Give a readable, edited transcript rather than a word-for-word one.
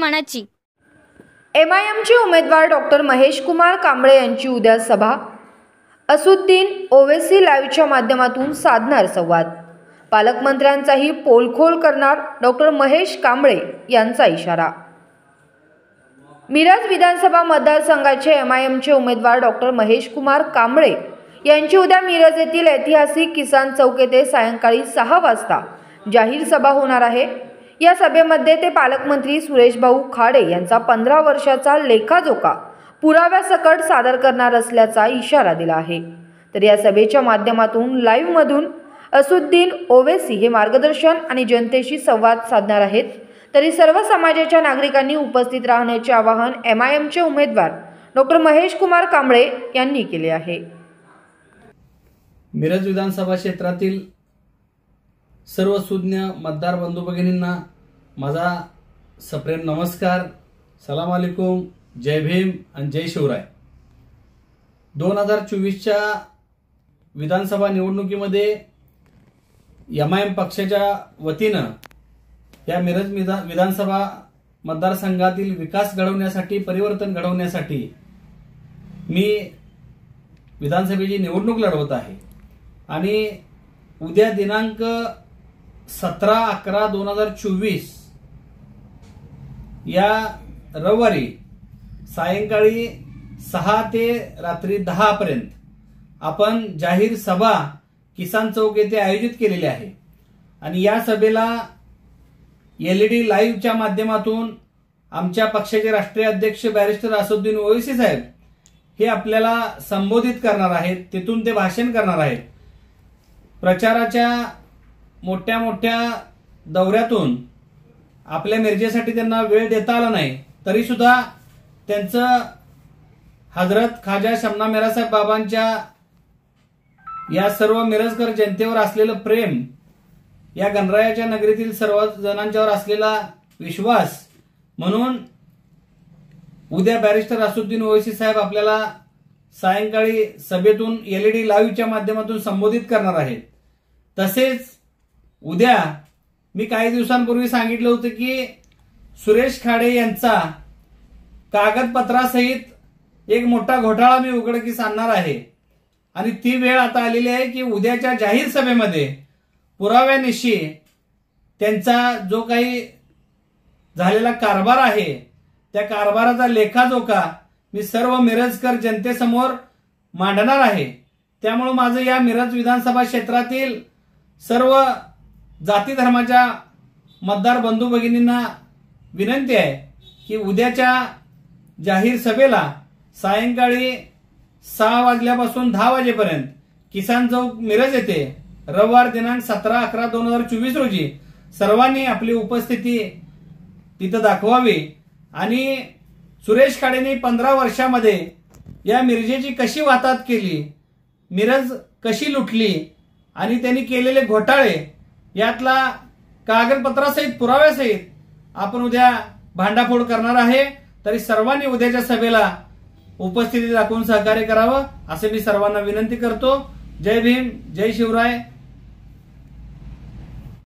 मनाची। एमआयएमचे उमेदवार डॉक्टर महेश कुमार कांबळे यांची उद्या सभा। असुद्दीन ओवैसी लाईव्हच्या माध्यमातून साधणार संवाद। पालकमंत्र्यांचाही पोलखोल करणार डॉक्टर महेश कांबळे यांचा इशारा। मिरज विधानसभा मतदारसंघाचे एमआयएमचे उमेदवार डॉक्टर महेश कुमार कांबळे यांची उद्या मिरज येथील ऐतिहासिक किसान चौक येथे सायंकाळी 6 वाजता जाहीर सभा होणार आहे। या सभेमध्ये ते पालकमंत्री सुरेशभाऊ खाडे यांचा 15 वर्षाचा लेखाजोखा पुराव्यासकट सादर करणार असल्याचा इशारा दिला आहे। तर या सभेच्या माध्यमातून लाईव्ह मधून असुद्दीन ओवैसी हे मार्गदर्शन आणि जनतेशी संवाद साधणार आहेत। तरी सर्व समाजाच्या नागरिकांनी उपस्थित राहण्याचे आवाहन एमआयएमचे उमेदवार डॉक्टर महेश कुमार कांबळे यांनी केले आहे। मिरज विधानसभा क्षेत्रातील सर्व सुज्ञ मतदार बंधू भगिनींना माझा सप्रेम नमस्कार, सलाम अलैकुम, जय भीम आणि जय शिवराय। 2024च्या विधानसभा निवडणुकीमध्ये एमआयएम पक्षाच्या वतीनं या मिरज विधानसभा मतदारसंघातील विकास घडवण्यासाठी, परिवर्तन घडवण्यासाठी मी विधानसभेची निवडणूक लढवत आहे आणि उद्या दिनांक 17/11/2024 या रविवारी सायंकाळी 6 ते रात्री 10 पर्यंत आपण जाहीर सभा किसान चौक येथे आयोजित केलेली आहे आणि या सभेला LED लाईव्हच्या माध्यमातून आमच्या पक्षाचे राष्ट्रीय अध्यक्ष बॅरिस्टर असुद्दीन ओवैसी साहेब हे आपल्याला संबोधित करणार आहेत। तिथून ते भाषण करणार आहेत। प्रचाराच्या मोठ्या मोठ्या दौऱ्यातून आपल्या मिरजेसाठी त्यांना वेळ देता आला नाही, तरी सुद्धा त्यांचं हजरत खाजा शमना मेरासाहेब बाबांच्या या सर्व मिरजकर जनतेवर असलेलं प्रेम, या गणरायाच्या नगरीतील सर्व जणांच्यावर असलेला विश्वास म्हणून उद्या बॅरिस्टर असुद्दीन ओवैसी साहेब आपल्याला सायंकाळी सभेतून LED लाईव्हच्या माध्यमातून संबोधित करणार आहेत। तसेच उद्या मी काही दिवसांपूर्वी सांगितलं होतं की सुरेश खाडे यांचा कागदपत्रासहित एक मोठा घोटाळा मी उघडकीस आणणार आहे आणि ती वेळ आता आलेली आहे की उद्याच्या जाहीर सभेमध्ये पुराव्यानिशी त्यांचा जो काही झालेला कारभार आहे त्या कारभाराचा लेखाजोखा मी सर्व मिरजकर जनतेसमोर मांडणार आहे। त्यामुळे माझं या मिरज विधानसभा क्षेत्रातील सर्व जाती धर्माच्या मतदार बंधू भगिनींना विनंती आहे की उद्याच्या जाहीर सभेला सायंकाळी 6 वाजल्यापासून 10 वाजेपर्यंत किसान चौक मिरज येथे रविवार दिनांक 17/11/2024 रोजी सर्वांनी आपली उपस्थिती तिथं दाखवावी आणि सुरेश खाडेंनी 15 वर्षामध्ये या मिरजेची कशी वाताहत केली, मिरज कशी लुटली आणि त्यांनी केलेले घोटाळे यातला कागदपत्रासहित पुराव्यासहित आपण उद्या भांडाफोड करणार आहे। तरी सर्वांनी उद्याच्या सभेला उपस्थिती दाखवून सहकार्य करावं असे मी सर्वांना विनंती करतो। जय भीम, जय शिवराय।